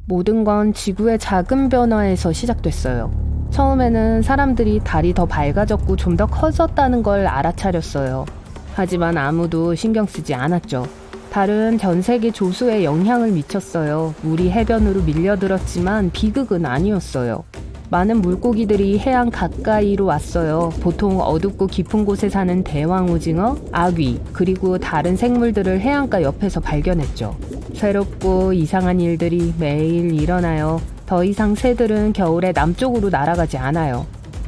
모든 건 지구의 작은 변화에서 시작됐어요. 처음에는 사람들이 달이 더 밝아졌고 좀 더 커졌다는 걸 알아차렸어요. 하지만 아무도 신경 쓰지 않았죠. 달은 전 세계 조수에 영향을 미쳤어요. 우리 해변으로 밀려들었지만 비극은 아니었어요. 많은 물고기들이 해안 가까이로 왔어요. 보통 어둡고 깊은 곳에 사는 대왕 오징어, 아귀, 그리고 다른 생물들을 해안가 옆에서 발견했죠. 새롭고 이상한 일들이 매일 일어나요. 더 이상 새들은 겨울에 남쪽으로 날아가지 않아요.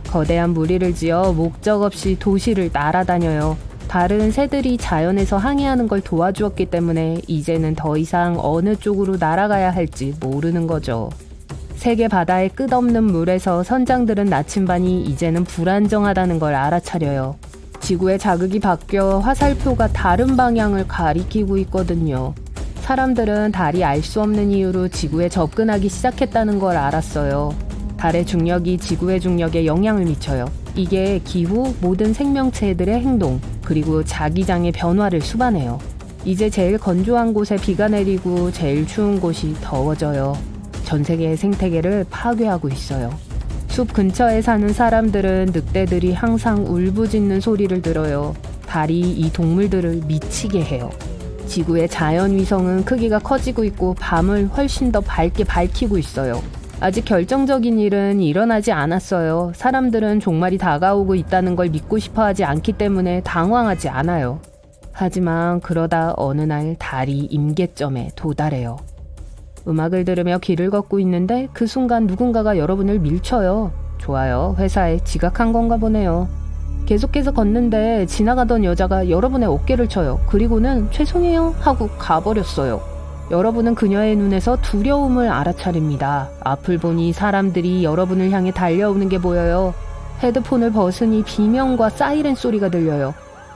거대한 무리를 지어 목적 없이 도시를 날아다녀요. 달은 새들이 자연에서 항해하는 걸 도와주었기 때문에 이제는 더 이상 어느 쪽으로 날아가야 할지 모르는 거죠. 세계 바다의 끝없는 물에서 선장들은 나침반이 이제는 불안정하다는 걸 알아차려요. 지구의 자극이 바뀌어 화살표가 다른 방향을 가리키고 있거든요. 사람들은 달이 알 수 없는 이유로 지구에 접근하기 시작했다는 걸 알았어요. 달의 중력이 지구의 중력에 영향을 미쳐요. 이게 기후, 모든 생명체들의 행동, 그리고 자기장의 변화를 수반해요. 이제 제일 건조한 곳에 비가 내리고 제일 추운 곳이 더워져요. 전 세계의 생태계를 파괴하고 있어요. 숲 근처에 사는 사람들은 늑대들이 항상 울부짖는 소리를 들어요. 달이 이 동물들을 미치게 해요. 지구의 자연 위성은 크기가 커지고 있고 밤을 훨씬 더 밝게 밝히고 있어요. 아직 결정적인 일은 일어나지 않았어요. 사람들은 종말이 다가오고 있다는 걸 믿고 싶어 하지 않기 때문에 당황하지 않아요. 하지만 그러다 어느 날 달이 임계점에 도달해요. 음악을 들으며 길을 걷고 있는데 그 순간 누군가가 여러분을 밀쳐요. 좋아요. 회사에 지각한 건가 보네요. 계속해서 걷는데 지나가던 여자가 여러분의 어깨를 쳐요. 그리고는 죄송해요 하고 가버렸어요. 여러분은 그녀의 눈에서 두려움을 알아차립니다. 앞을 보니 사람들이 여러분을 향해 달려오는 게 보여요. 헤드폰을 벗으니 비명과 사이렌 소리가 들려요.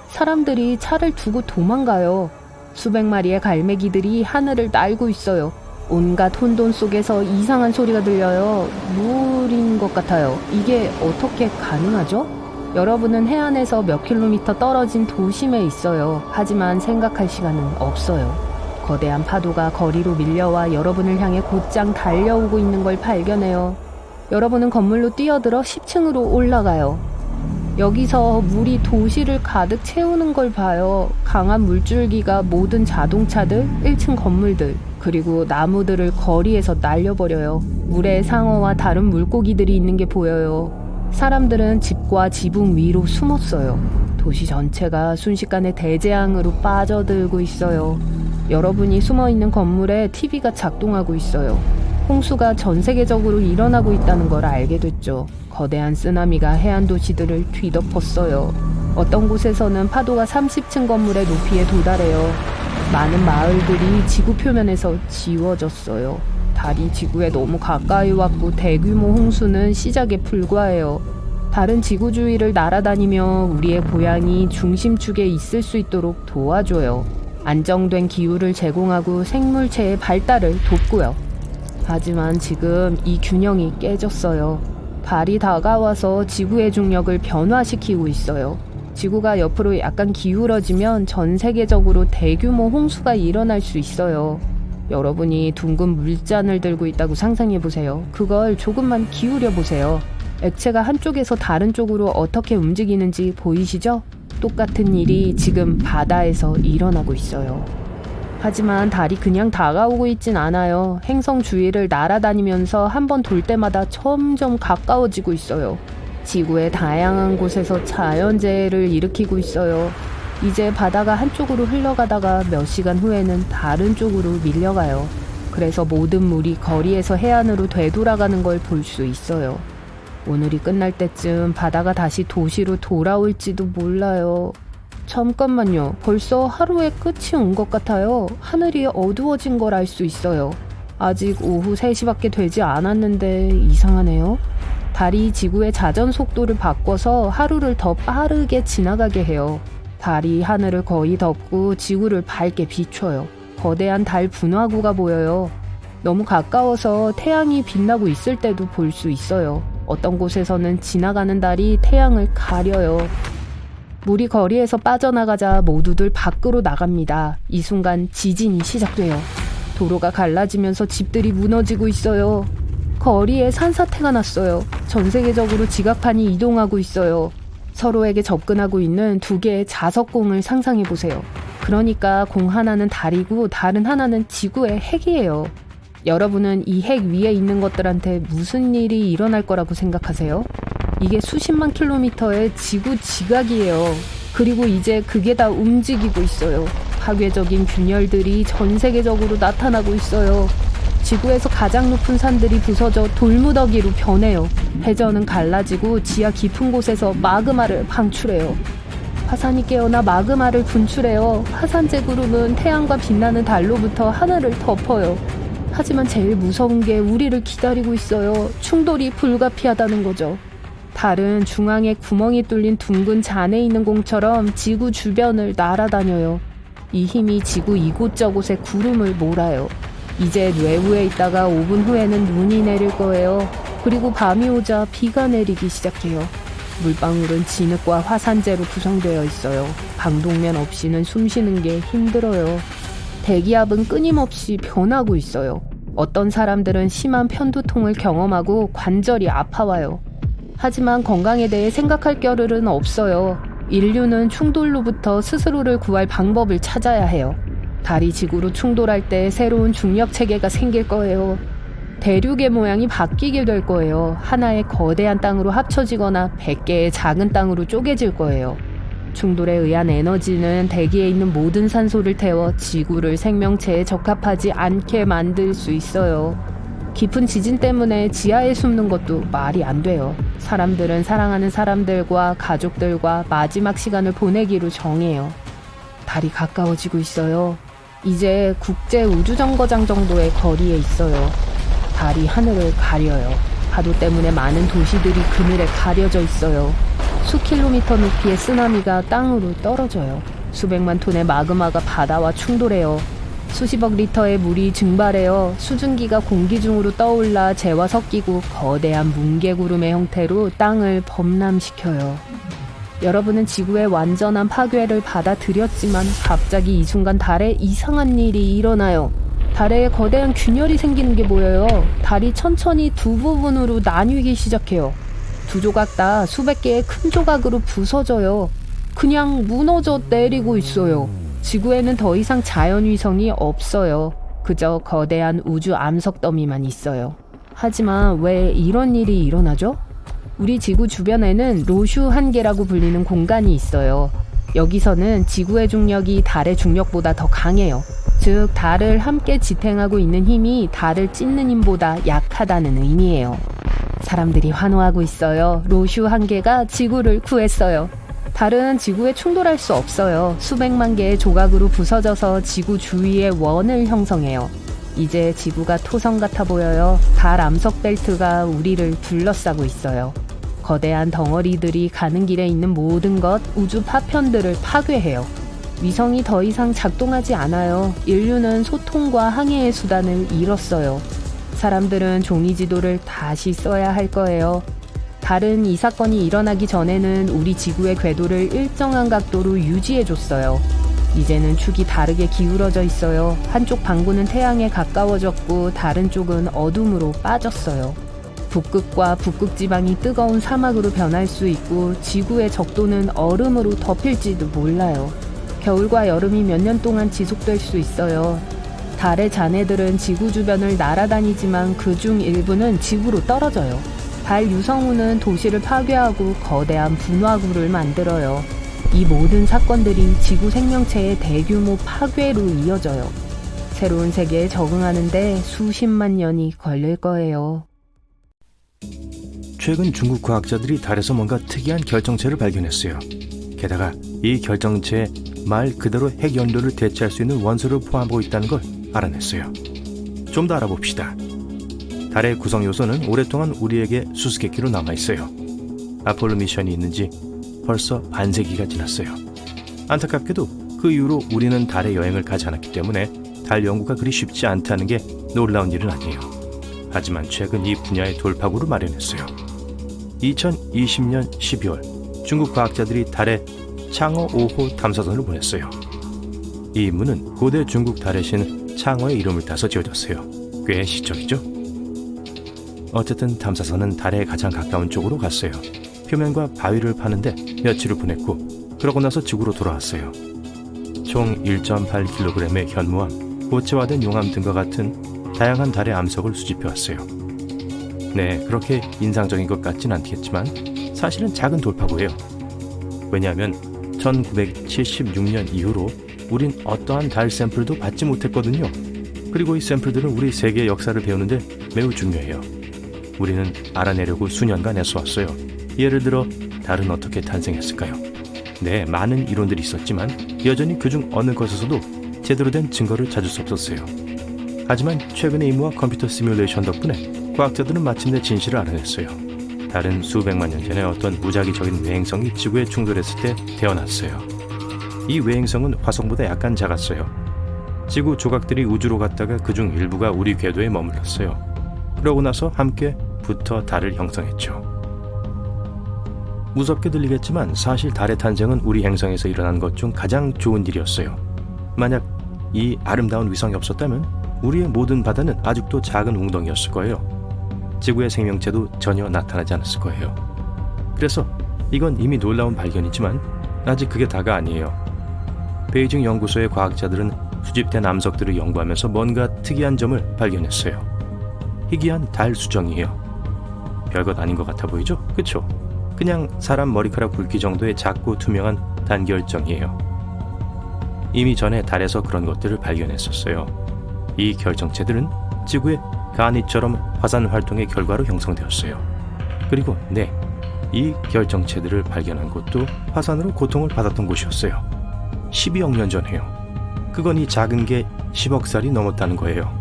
사람들이 차를 두고 도망가요. 수백 마리의 갈매기들이 하늘을 날고 있어요. 온갖 혼돈 속에서 이상한 소리가 들려요. 물인 것 같아요. 이게 어떻게 가능하죠? 여러분은 해안에서 몇 킬로미터 떨어진 도심에 있어요. 하지만 생각할 시간은 없어요. 거대한 파도가 거리로 밀려와 여러분을 향해 곧장 달려오고 있는 걸 발견해요. 여러분은 건물로 뛰어들어 10층으로 올라가요. 여기서 물이 도시를 가득 채우는 걸 봐요. 강한 물줄기가 모든 자동차들, 1층 건물들, 그리고 나무들을 거리에서 날려버려요. 물에 상어와 다른 물고기들이 있는 게 보여요. 사람들은 집과 지붕 위로 숨었어요. 도시 전체가 순식간에 대재앙으로 빠져들고 있어요. 여러분이 숨어있는 건물에 TV가 작동하고 있어요. 홍수가 전 세계적으로 일어나고 있다는 걸 알게 됐죠. 거대한 쓰나미가 해안 도시들을 뒤덮었어요. 어떤 곳에서는 파도가 30층 건물의 높이에 도달해요. 많은 마을들이 지구 표면에서 지워졌어요. 달이 지구에 너무 가까이 왔고 대규모 홍수는 시작에 불과해요. 달은 지구 주위를 날아다니며 우리의 고향이 중심축에 있을 수 있도록 도와줘요. 안정된 기후를 제공하고 생물체의 발달을 돕고요. 하지만 지금 이 균형이 깨졌어요. 달이 다가와서 지구의 중력을 변화시키고 있어요. 지구가 옆으로 약간 기울어지면 전 세계적으로 대규모 홍수가 일어날 수 있어요. 여러분이 둥근 물잔을 들고 있다고 상상해보세요. 그걸 조금만 기울여 보세요. 액체가 한쪽에서 다른 쪽으로 어떻게 움직이는지 보이시죠? 똑같은 일이 지금 바다에서 일어나고 있어요. 하지만 달이 그냥 다가오고 있진 않아요. 행성 주위를 날아다니면서 한 번 돌 때마다 점점 가까워지고 있어요. 지구의 다양한 곳에서 자연재해를 일으키고 있어요. 이제 바다가 한쪽으로 흘러가다가 몇 시간 후에는 다른 쪽으로 밀려가요. 그래서 모든 물이 거리에서 해안으로 되돌아가는 걸 볼 수 있어요. 오늘이 끝날 때쯤 바다가 다시 도시로 돌아올지도 몰라요. 잠깐만요. 벌써 하루의 끝이 온 것 같아요. 하늘이 어두워진 걸 알 수 있어요. 아직 오후 3시밖에 되지 않았는데 이상하네요. 달이 지구의 자전 속도를 바꿔서 하루를 더 빠르게 지나가게 해요. 달이 하늘을 거의 덮고 지구를 밝게 비춰요. 거대한 달 분화구가 보여요. 너무 가까워서 태양이 빛나고 있을 때도 볼 수 있어요. 어떤 곳에서는 지나가는 달이 태양을 가려요. 물이 거리에서 빠져나가자 모두들 밖으로 나갑니다. 이 순간 지진이 시작돼요. 도로가 갈라지면서 집들이 무너지고 있어요. 거리에 산사태가 났어요. 전 세계적으로 지각판이 이동하고 있어요. 서로에게 접근하고 있는 두 개의 자석공을 상상해 보세요. 그러니까 공 하나는 달이고 다른 하나는 지구의 핵이에요. 여러분은 이 핵 위에 있는 것들한테 무슨 일이 일어날 거라고 생각하세요? 이게 수십만 킬로미터의 지구 지각이에요. 그리고 이제 그게 다 움직이고 있어요. 파괴적인 균열들이 전 세계적으로 나타나고 있어요. 지구에서 가장 높은 산들이 부서져 돌무더기로 변해요. 해저는 갈라지고 지하 깊은 곳에서 마그마를 방출해요. 화산이 깨어나 마그마를 분출해요. 화산재 구름은 태양과 빛나는 달로부터 하늘을 덮어요. 하지만 제일 무서운 게 우리를 기다리고 있어요. 충돌이 불가피하다는 거죠. 달은 중앙에 구멍이 뚫린 둥근 잔에 있는 공처럼 지구 주변을 날아다녀요. 이 힘이 지구 이곳저곳에 구름을 몰아요. 이제 뇌우에 있다가 5분 후에는 눈이 내릴 거예요. 그리고 밤이 오자 비가 내리기 시작해요. 물방울은 진흙과 화산재로 구성되어 있어요. 방독면 없이는 숨쉬는 게 힘들어요. 대기압은 끊임없이 변하고 있어요. 어떤 사람들은 심한 편두통을 경험하고 관절이 아파와요. 하지만 건강에 대해 생각할 겨를은 없어요. 인류는 충돌로부터 스스로를 구할 방법을 찾아야 해요. 달이 지구로 충돌할 때 새로운 중력 체계가 생길 거예요. 대륙의 모양이 바뀌게 될 거예요. 하나의 거대한 땅으로 합쳐지거나 100개의 작은 땅으로 쪼개질 거예요. 충돌에 의한 에너지는 대기에 있는 모든 산소를 태워 지구를 생명체에 적합하지 않게 만들 수 있어요. 깊은 지진 때문에 지하에 숨는 것도 말이 안 돼요. 사람들은 사랑하는 사람들과 가족들과 마지막 시간을 보내기로 정해요. 달이 가까워지고 있어요. 이제 국제 우주정거장 정도의 거리에 있어요. 달이 하늘을 가려요. 파도 때문에 많은 도시들이 그늘에 가려져 있어요. 수킬로미터 높이의 쓰나미가 땅으로 떨어져요. 수백만 톤의 마그마가 바다와 충돌해요. 수십억 리터의 물이 증발해요. 수증기가 공기 중으로 떠올라 재와 섞이고 거대한 뭉게구름의 형태로 땅을 범람시켜요. 여러분은 지구의 완전한 파괴를 받아들였지만 갑자기 이 순간 달에 이상한 일이 일어나요. 달에 거대한 균열이 생기는 게 보여요. 달이 천천히 두 부분으로 나뉘기 시작해요. 두 조각 다 수백 개의 큰 조각으로 부서져요. 그냥 무너져 내리고 있어요. 지구에는 더 이상 자연위성이 없어요. 그저 거대한 우주 암석 더미만 있어요. 하지만 왜 이런 일이 일어나죠? 우리 지구 주변에는 로슈 한계라고 불리는 공간이 있어요. 여기서는 지구의 중력이 달의 중력보다 더 강해요. 즉, 달을 함께 지탱하고 있는 힘이 달을 찢는 힘보다 약하다는 의미예요. 사람들이 환호하고 있어요. 로슈 한계가 지구를 구했어요. 달은 지구에 충돌할 수 없어요. 수백만 개의 조각으로 부서져서 지구 주위에 원을 형성해요. 이제 지구가 토성 같아 보여요. 달 암석 벨트가 우리를 둘러싸고 있어요. 거대한 덩어리들이 가는 길에 있는 모든 것, 우주 파편들을 파괴해요. 위성이 더 이상 작동하지 않아요. 인류는 소통과 항해의 수단을 잃었어요. 사람들은 종이 지도를 다시 써야 할 거예요. 달은 이 사건이 일어나기 전에는 우리 지구의 궤도를 일정한 각도로 유지해줬어요. 이제는 축이 다르게 기울어져 있어요. 한쪽 방구는 태양에 가까워졌고 다른 쪽은 어둠으로 빠졌어요. 북극과 북극 지방이 뜨거운 사막으로 변할 수 있고 지구의 적도는 얼음으로 덮일지도 몰라요. 겨울과 여름이 몇 년 동안 지속될 수 있어요. 달의 잔해들은 지구 주변을 날아다니지만 그중 일부는 지구로 떨어져요. 달 유성우는 도시를 파괴하고 거대한 분화구를 만들어요. 이 모든 사건들이 지구 생명체의 대규모 파괴로 이어져요. 새로운 세계에 적응하는데 수십만 년이 걸릴 거예요. 최근 중국 과학자들이 달에서 뭔가 특이한 결정체를 발견했어요. 게다가 이 결정체에 말 그대로 핵연료를 대체할 수 있는 원소를 포함하고 있다는 걸 알아냈어요. 좀 더 알아봅시다. 달의 구성 요소는 오랫동안 우리에게 수수께끼로 남아있어요. 아폴로 미션이 있는 지 벌써 반세기가 지났어요. 안타깝게도 그 이후로 우리는 달에 여행을 가지 않았기 때문에 달 연구가 그리 쉽지 않다는 게 놀라운 일은 아니에요. 하지만 최근 이 분야의 돌파구를 마련했어요. 2020년 12월 중국 과학자들이 달에 창어 5호 탐사선을 보냈어요. 이 임무는 고대 중국 달의 신 창어의 이름을 따서 지어졌어요. 꽤 시적이죠? 어쨌든 탐사선은 달에 가장 가까운 쪽으로 갔어요. 표면과 바위를 파는데 며칠을 보냈고 그러고 나서 지구로 돌아왔어요. 총 1.8kg의 현무암, 고체화된 용암 등과 같은 다양한 달의 암석을 수집해왔어요. 네, 그렇게 인상적인 것 같진 않겠지만 사실은 작은 돌파구예요. 왜냐하면 1976년 이후로 우린 어떠한 달 샘플도 받지 못했거든요. 그리고 이 샘플들은 우리 세계의 역사를 배우는데 매우 중요해요. 우리는 알아내려고 수년간 애써왔어요. 예를 들어 달은 어떻게 탄생했을까요? 네, 많은 이론들이 있었지만 여전히 그중 어느 것에서도 제대로 된 증거를 찾을 수 없었어요. 하지만 최근의 임무와 컴퓨터 시뮬레이션 덕분에 과학자들은 마침내 진실을 알아냈어요. 달은 수백만 년 전에 어떤 무작위적인 외행성이 지구에 충돌했을 때 태어났어요. 이 외행성은 화성보다 약간 작았어요. 지구 조각들이 우주로 갔다가 그중 일부가 우리 궤도에 머물렀어요. 그러고 나서 함께 붙어 달을 형성했죠. 무섭게 들리겠지만 사실 달의 탄생은 우리 행성에서 일어난 것 중 가장 좋은 일이었어요. 만약 이 아름다운 위성이 없었다면 우리의 모든 바다는 아직도 작은 웅덩이였을 거예요. 지구의 생명체도 전혀 나타나지 않았을 거예요. 그래서 이건 이미 놀라운 발견이지만 아직 그게 다가 아니에요. 베이징 연구소의 과학자들은 수집된 암석들을 연구하면서 뭔가 특이한 점을 발견했어요. 희귀한 달 수정이에요. 별것 아닌 것 같아 보이죠? 그쵸? 그냥 사람 머리카락 굵기 정도의 작고 투명한 단결정이에요. 이미 전에 달에서 그런 것들을 발견했었어요. 이 결정체들은 지구의 가니처럼 화산 활동의 결과로 형성되었어요. 그리고 네, 이 결정체들을 발견한 곳도 화산으로 고통을 받았던 곳이었어요. 12억 년 전에요. 그건 이 작은 게 10억 살이 넘었다는 거예요.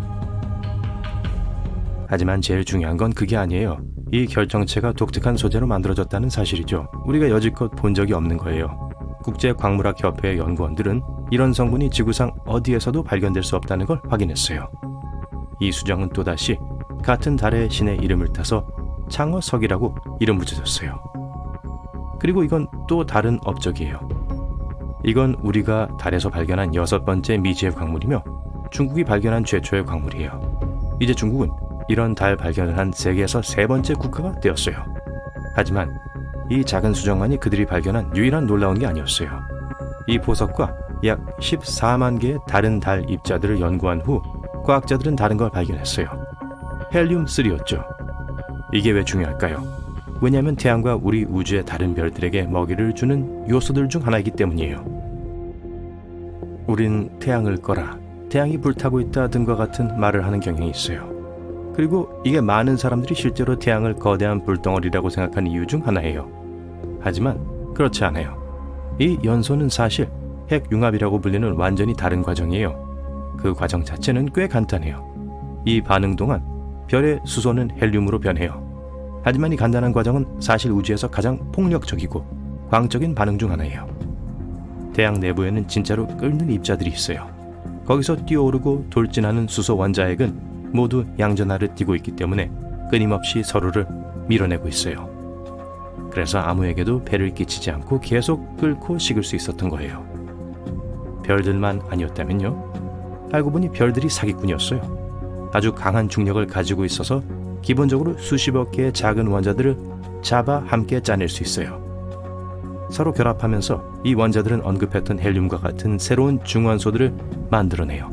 하지만 제일 중요한 건 그게 아니에요. 이 결정체가 독특한 소재로 만들어졌다는 사실이죠. 우리가 여지껏 본 적이 없는 거예요. 국제광물학협회의 연구원들은 이런 성분이 지구상 어디에서도 발견될 수 없다는 걸 확인했어요. 이 수정은 또다시 같은 달의 신의 이름을 따서 창어석이라고 이름 붙여졌어요. 그리고 이건 또 다른 업적이에요. 이건 우리가 달에서 발견한 6번째 미지의 광물이며 중국이 발견한 최초의 광물이에요. 이제 중국은 이런 달 발견을 한 세계에서 3번째 국가가 되었어요. 하지만 이 작은 수정만이 그들이 발견한 유일한 놀라운 게 아니었어요. 이 보석과 약 14만 개의 다른 달 입자들을 연구한 후 과학자들은 다른 걸 발견했어요. 헬륨-3였죠. 이게 왜 중요할까요? 왜냐하면 태양과 우리 우주의 다른 별들에게 먹이를 주는 요소들 중 하나이기 때문이에요. 우린 태양을 꺼라, 태양이 불타고 있다 등과 같은 말을 하는 경향이 있어요. 그리고 이게 많은 사람들이 실제로 태양을 거대한 불덩어리라고 생각하는 이유 중 하나예요. 하지만 그렇지 않아요. 이 연소는 사실 핵융합이라고 불리는 완전히 다른 과정이에요. 그 과정 자체는 꽤 간단해요. 이 반응 동안 별의 수소는 헬륨으로 변해요. 하지만 이 간단한 과정은 사실 우주에서 가장 폭력적이고 광적인 반응 중 하나예요. 태양 내부에는 진짜로 끓는 입자들이 있어요. 거기서 뛰어오르고 돌진하는 수소 원자핵은 모두 양전하를 띠고 있기 때문에 끊임없이 서로를 밀어내고 있어요. 그래서 아무에게도 배를 끼치지 않고 계속 끓고 식을 수 있었던 거예요. 별들만 아니었다면요? 알고 보니 별들이 사기꾼이었어요. 아주 강한 중력을 가지고 있어서 기본적으로 수십억 개의 작은 원자들을 잡아 함께 짜낼 수 있어요. 서로 결합하면서 이 원자들은 언급했던 헬륨과 같은 새로운 중원소들을 만들어내요.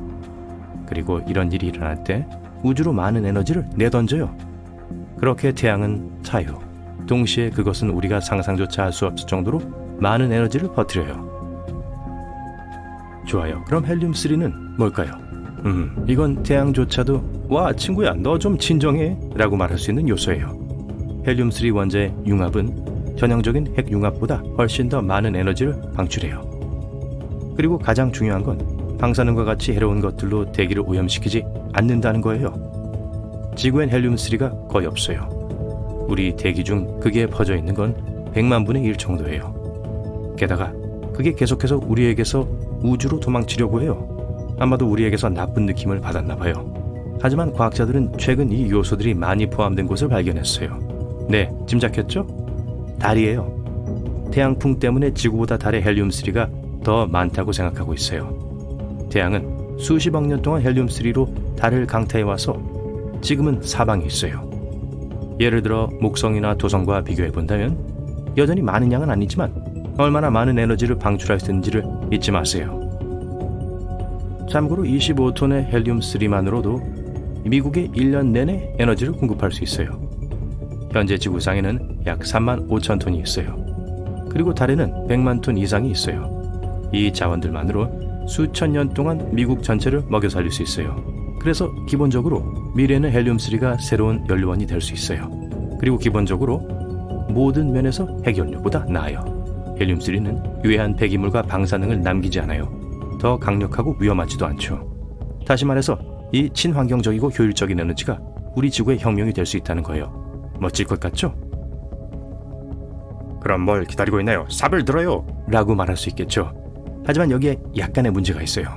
그리고 이런 일이 일어날 때 우주로 많은 에너지를 내던져요. 그렇게 태양은 타요. 동시에 그것은 우리가 상상조차 할 수 없을 정도로 많은 에너지를 퍼뜨려요. 좋아요. 그럼 헬륨-3는 뭘까요? 이건 태양조차도 와 친구야 너 좀 진정해 라고 말할 수 있는 요소예요. 헬륨-3 원자의 융합은 전형적인 핵융합보다 훨씬 더 많은 에너지를 방출해요. 그리고 가장 중요한 건 방사능과 같이 해로운 것들로 대기를 오염시키지 않는다는 거예요. 지구엔 헬륨-3가 거의 없어요. 우리 대기 중 그게 퍼져 있는 건 100만 분의 1 정도예요. 게다가 그게 계속해서 우리에게서 우주로 도망치려고 해요. 아마도 우리에게서 나쁜 느낌을 받았나 봐요. 하지만 과학자들은 최근 이 요소들이 많이 포함된 곳을 발견했어요. 네, 짐작했죠? 달이에요. 태양풍 때문에 지구보다 달의 헬륨-3가 더 많다고 생각하고 있어요. 태양은 수십억 년 동안 헬륨-3로 달을 강타해와서 지금은 사방에 있어요. 예를 들어 목성이나 토성과 비교해본다면 여전히 많은 양은 아니지만 얼마나 많은 에너지를 방출할 수 있는지를 잊지 마세요. 참고로 25톤의 헬륨-3만으로도 미국에 1년 내내 에너지를 공급할 수 있어요. 현재 지구상에는 약 3만 5천 톤이 있어요. 그리고 달에는 100만 톤 이상이 있어요. 이 자원들만으로 수천 년 동안 미국 전체를 먹여 살릴 수 있어요. 그래서 기본적으로 미래에는 헬륨-3가 새로운 연료원이 될 수 있어요. 그리고 기본적으로 모든 면에서 핵연료보다 나아요. 헬륨-3는 유해한 폐기물과 방사능을 남기지 않아요. 더 강력하고 위험하지도 않죠. 다시 말해서 이 친환경적이고 효율적인 에너지가 우리 지구의 혁명이 될 수 있다는 거예요. 멋질 것 같죠? 그럼 뭘 기다리고 있나요? 삽을 들어요! 라고 말할 수 있겠죠. 하지만 여기에 약간의 문제가 있어요.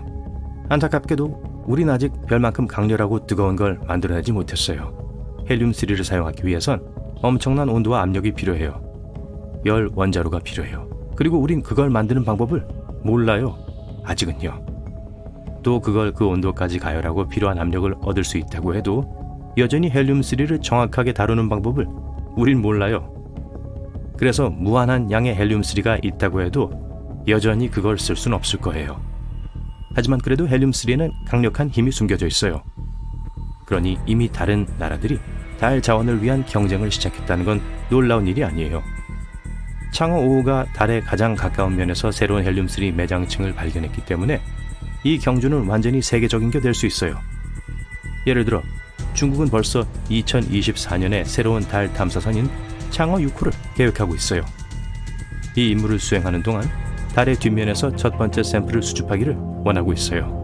안타깝게도 우린 아직 별만큼 강렬하고 뜨거운 걸 만들어내지 못했어요. 헬륨-3를 사용하기 위해선 엄청난 온도와 압력이 필요해요. 열 원자로가 필요해요. 그리고 우린 그걸 만드는 방법을 몰라요. 아직은요. 또 그걸 그 온도까지 가열하고 필요한 압력을 얻을 수 있다고 해도 여전히 헬륨-3를 정확하게 다루는 방법을 우린 몰라요. 그래서 무한한 양의 헬륨-3가 있다고 해도 여전히 그걸 쓸 수는 없을 거예요. 하지만 그래도 헬륨-3에는 강력한 힘이 숨겨져 있어요. 그러니 이미 다른 나라들이 달 자원을 위한 경쟁을 시작했다는 건 놀라운 일이 아니에요. 창어 5호가 달에 가장 가까운 면에서 새로운 헬륨-3 매장층을 발견했기 때문에 이 경주는 완전히 세계적인 게 될 수 있어요. 예를 들어 중국은 벌써 2024년에 새로운 달 탐사선인 창어 6호를 계획하고 있어요. 이 임무를 수행하는 동안 달의 뒷면에서 첫 번째 샘플을 수집하기를 원하고 있어요.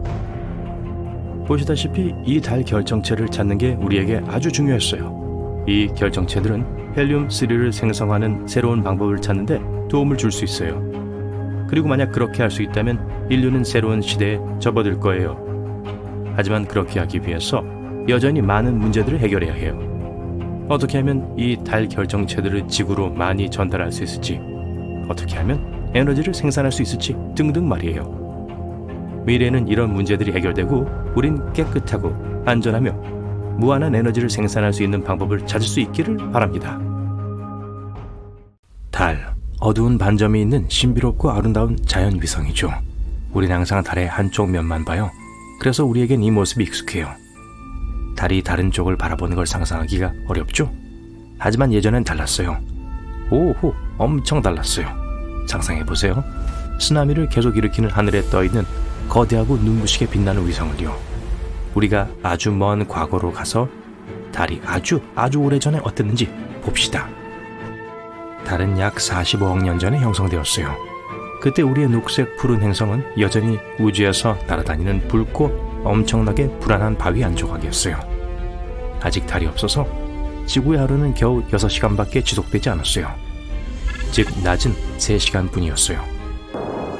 보시다시피 이 달 결정체를 찾는 게 우리에게 아주 중요했어요. 이 결정체들은 헬륨-3를 생성하는 새로운 방법을 찾는데 도움을 줄 수 있어요. 그리고 만약 그렇게 할 수 있다면 인류는 새로운 시대에 접어들 거예요. 하지만 그렇게 하기 위해서 여전히 많은 문제들을 해결해야 해요. 어떻게 하면 이 달 결정체들을 지구로 많이 전달할 수 있을지, 어떻게 하면 에너지를 생산할 수 있을지 등등 말이에요. 미래에는 이런 문제들이 해결되고 우린 깨끗하고 안전하며 무한한 에너지를 생산할 수 있는 방법을 찾을 수 있기를 바랍니다. 달, 어두운 반점이 있는 신비롭고 아름다운 자연 위성이죠. 우린 항상 달의 한쪽 면만 봐요. 그래서 우리에겐 이 모습이 익숙해요. 달이 다른 쪽을 바라보는 걸 상상하기가 어렵죠? 하지만 예전엔 달랐어요. 오호, 엄청 달랐어요. 상상해보세요. 쓰나미를 계속 일으키는 하늘에 떠있는 거대하고 눈부시게 빛나는 위성을요. 우리가 아주 먼 과거로 가서 달이 아주 오래전에 어땠는지 봅시다. 달은 약 45억 년 전에 형성되었어요. 그때 우리의 녹색 푸른 행성은 여전히 우주에서 날아다니는 붉고 엄청나게 불안한 바위 한 조각이었어요. 아직 달이 없어서 지구의 하루는 겨우 6시간밖에 지속되지 않았어요. 즉 낮은 3시간 뿐이었어요.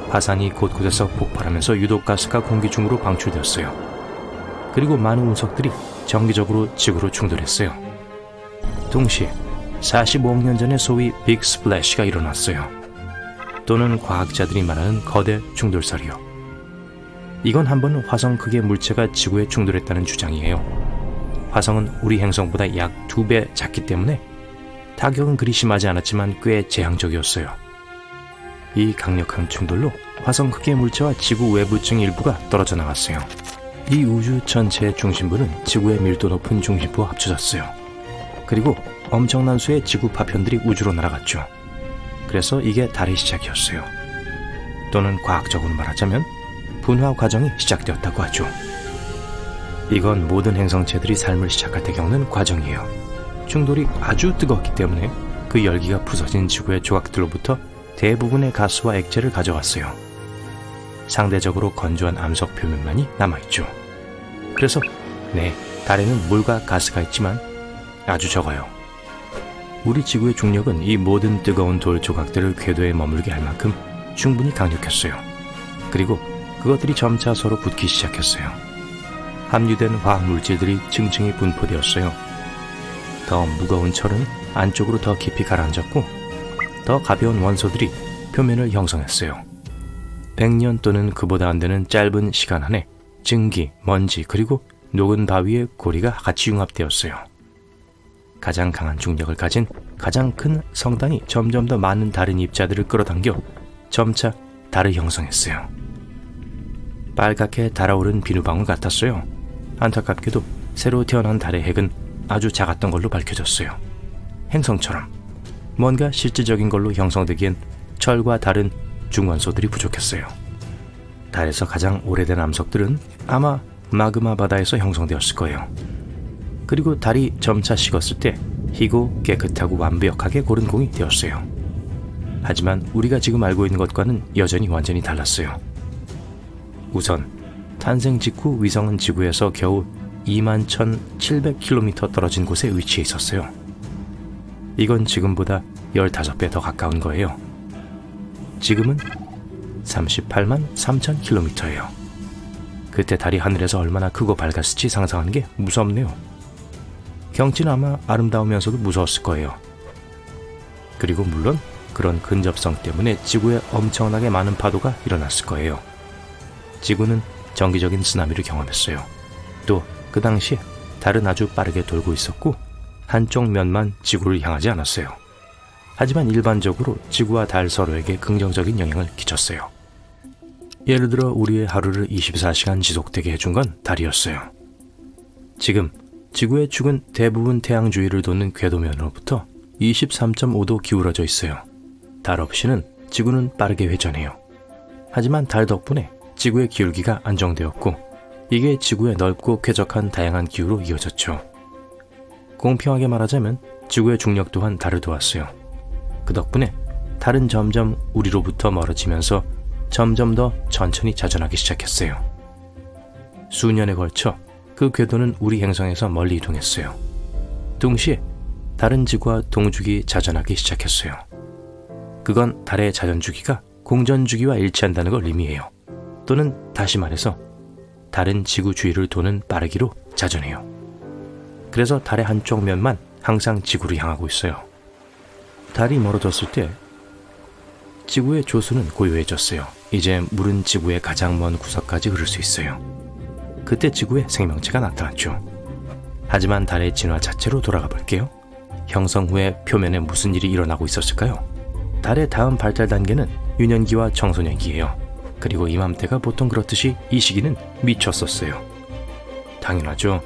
화산이 곳곳에서 폭발하면서 유독가스가 공기 중으로 방출되었어요. 그리고 많은 운석들이 정기적으로 지구로 충돌했어요. 동시에 45억 년 전에 소위 빅 스플래시가 일어났어요. 또는 과학자들이 말하는 거대 충돌설이요. 이건 한 번 화성 크기의 물체가 지구에 충돌했다는 주장이에요. 화성은 우리 행성보다 약 2배 작기 때문에 타격은 그리 심하지 않았지만 꽤 재앙적이었어요. 이 강력한 충돌로 화성 크기의 물체와 지구 외부층 일부가 떨어져 나갔어요. 이 우주 전체의 중심부는 지구의 밀도 높은 중심부와 합쳐졌어요. 그리고 엄청난 수의 지구 파편들이 우주로 날아갔죠. 그래서 이게 달의 시작이었어요. 또는 과학적으로 말하자면 분화 과정이 시작되었다고 하죠. 이건 모든 행성체들이 삶을 시작할 때 겪는 과정이에요. 충돌이 아주 뜨겁기 때문에 그 열기가 부서진 지구의 조각들로부터 대부분의 가스와 액체를 가져왔어요. 상대적으로 건조한 암석 표면만이 남아있죠. 그래서 달에는 물과 가스가 있지만 아주 적어요. 우리 지구의 중력은 이 모든 뜨거운 돌 조각들을 궤도에 머물게 할 만큼 충분히 강력했어요. 그리고 그것들이 점차 서로 붙기 시작했어요. 함유된 화학 물질들이 층층이 분포되었어요. 더 무거운 철은 안쪽으로 더 깊이 가라앉았고 더 가벼운 원소들이 표면을 형성했어요. 100년 또는 그보다 안 되는 짧은 시간 안에 증기, 먼지 그리고 녹은 바위의 고리가 같이 융합되었어요. 가장 강한 중력을 가진 가장 큰 성단이 점점 더 많은 다른 입자들을 끌어당겨 점차 달을 형성했어요. 빨갛게 달아오른 비누방울 같았어요. 안타깝게도 새로 태어난 달의 핵은 아주 작았던 걸로 밝혀졌어요. 행성처럼 뭔가 실질적인 걸로 형성되기엔 철과 다른 중원소들이 부족했어요. 달에서 가장 오래된 암석들은 아마 마그마 바다에서 형성되었을 거예요. 그리고 달이 점차 식었을 때 희고 깨끗하고 완벽하게 고른 공이 되었어요. 하지만 우리가 지금 알고 있는 것과는 여전히 완전히 달랐어요. 우선 탄생 직후 위성은 지구에서 겨우 21,700km 떨어진 곳에 위치해 있었어요. 이건 지금보다 15배 더 가까운 거예요. 지금은 38만 3,000km예요. 그때 달이 하늘에서 얼마나 크고 밝았을지 상상하는 게 무섭네요. 경치는 아마 아름다우면서도 무서웠을 거예요. 그리고 물론 그런 근접성 때문에 지구에 엄청나게 많은 파도가 일어났을 거예요. 지구는 정기적인 쓰나미를 경험했어요. 또 그 당시에 달은 아주 빠르게 돌고 있었고 한쪽 면만 지구를 향하지 않았어요. 하지만 일반적으로 지구와 달 서로에게 긍정적인 영향을 끼쳤어요. 예를 들어 우리의 하루를 24시간 지속되게 해준 건 달이었어요. 지금 지구의 축은 대부분 태양 주위를 도는 궤도면으로부터 23.5도 기울어져 있어요. 달 없이는 지구는 빠르게 회전해요. 하지만 달 덕분에 지구의 기울기가 안정되었고 이게 지구의 넓고 쾌적한 다양한 기후로 이어졌죠. 공평하게 말하자면 지구의 중력 또한 달을 도왔어요. 그 덕분에 달은 점점 우리로부터 멀어지면서 점점 더 천천히 자전하기 시작했어요. 수년에 걸쳐 그 궤도는 우리 행성에서 멀리 이동했어요. 동시에 다른 지구와 동주기 자전하기 시작했어요. 그건 달의 자전주기가 공전주기와 일치한다는 걸 의미해요. 또는 다시 말해서 달은 지구 주위를 도는 빠르기로 자전해요. 그래서 달의 한쪽 면만 항상 지구를 향하고 있어요. 달이 멀어졌을 때 지구의 조수는 고요해졌어요. 이제 물은 지구의 가장 먼 구석까지 흐를 수 있어요. 그때 지구에 생명체가 나타났죠. 하지만 달의 진화 자체로 돌아가 볼게요. 형성 후에 표면에 무슨 일이 일어나고 있었을까요? 달의 다음 발달 단계는 유년기와 청소년기예요. 그리고 이맘때가 보통 그렇듯이 이 시기는 미쳤었어요. 당연하죠.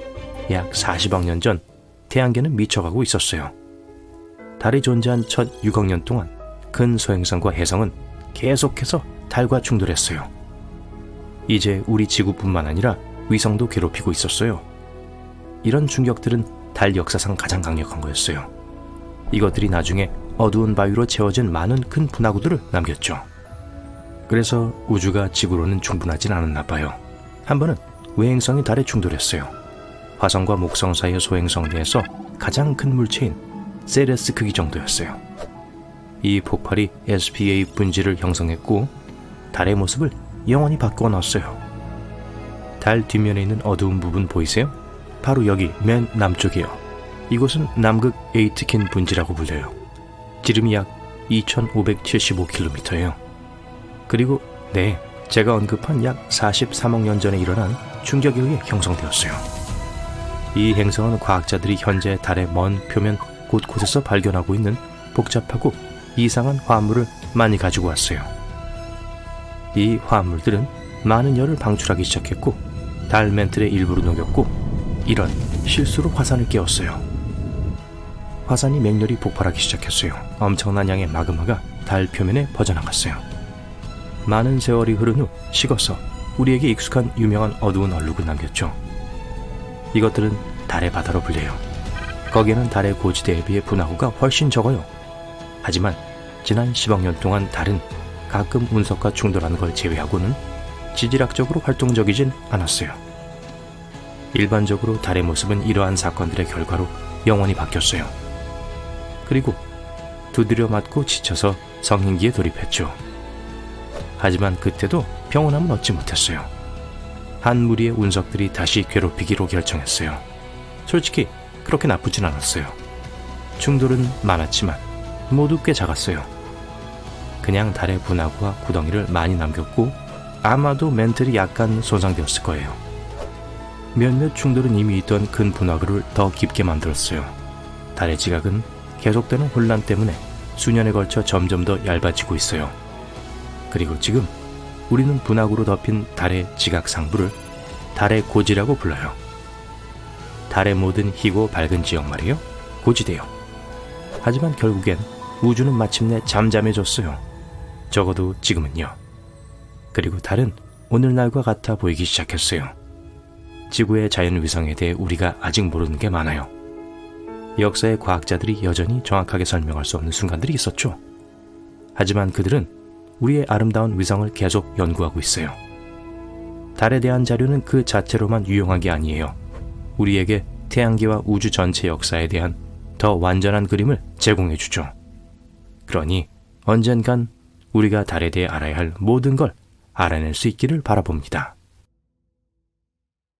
약 40억 년 전 태양계는 미쳐가고 있었어요. 달이 존재한 첫 6억 년 동안 큰 소행성과 해성은 계속해서 달과 충돌했어요. 이제 우리 지구뿐만 아니라 위성도 괴롭히고 있었어요. 이런 충격들은 달 역사상 가장 강력한 거였어요. 이것들이 나중에 어두운 바위로 채워진 많은 큰 분화구들을 남겼죠. 그래서 우주가 지구로는 충분하진 않았나 봐요. 한 번은 외행성이 달에 충돌했어요. 화성과 목성 사이의 소행성 내에서 가장 큰 물체인 세레스 크기 정도였어요. 이 폭발이 SPA 분지를 형성했고 달의 모습을 영원히 바꾸어 놨어요. 달 뒷면에 있는 어두운 부분 보이세요? 바로 여기 맨 남쪽이요. 이곳은 남극 에이트킨 분지라고 불려요. 지름이 약 2575km예요. 그리고 제가 언급한 약 43억 년 전에 일어난 충격에 의해 형성되었어요. 이 행성은 과학자들이 현재 달의 먼 표면 곳곳에서 발견하고 있는 복잡하고 이상한 화합물을 많이 가지고 왔어요. 이 화합물들은 많은 열을 방출하기 시작했고 달 멘틀의 일부를 녹였고 이런 실수로 화산을 깨웠어요. 화산이 맹렬히 폭발하기 시작했어요. 엄청난 양의 마그마가 달 표면에 퍼져나갔어요. 많은 세월이 흐른 후 식어서 우리에게 익숙한 유명한 어두운 얼룩을 남겼죠. 이것들은 달의 바다로 불려요. 거기에는 달의 고지대에 비해 분화구가 훨씬 적어요. 하지만 지난 10억 년 동안 달은 가끔 운석과 충돌하는 걸 제외하고는 지질학적으로 활동적이진 않았어요. 일반적으로 달의 모습은 이러한 사건들의 결과로 영원히 바뀌었어요. 그리고 두드려 맞고 지쳐서 성인기에 돌입했죠. 하지만 그때도 평온함은 얻지 못했어요. 한 무리의 운석들이 다시 괴롭히기로 결정했어요. 솔직히 그렇게 나쁘진 않았어요. 충돌은 많았지만 모두 꽤 작았어요. 그냥 달의 분화구와 구덩이를 많이 남겼고 아마도 멘틀이 약간 손상되었을 거예요. 몇몇 충돌은 이미 있던 큰 분화구를 더 깊게 만들었어요. 달의 지각은 계속되는 혼란 때문에 수년에 걸쳐 점점 더 얇아지고 있어요. 그리고 지금 우리는 분화구로 덮인 달의 지각 상부를 달의 고지라고 불러요. 달의 모든 희고 밝은 지역 말이요. 고지대요. 하지만 결국엔 우주는 마침내 잠잠해졌어요. 적어도 지금은요. 그리고 달은 오늘날과 같아 보이기 시작했어요. 지구의 자연위성에 대해 우리가 아직 모르는 게 많아요. 역사의 과학자들이 여전히 정확하게 설명할 수 없는 순간들이 있었죠. 하지만 그들은 우리의 아름다운 위성을 계속 연구하고 있어요. 달에 대한 자료는 그 자체로만 유용한 게 아니에요. 우리에게 태양계와 우주 전체 역사에 대한 더 완전한 그림을 제공해 주죠. 그러니 언젠간 우리가 달에 대해 알아야 할 모든 걸 알아낼 수 있기를 바라봅니다.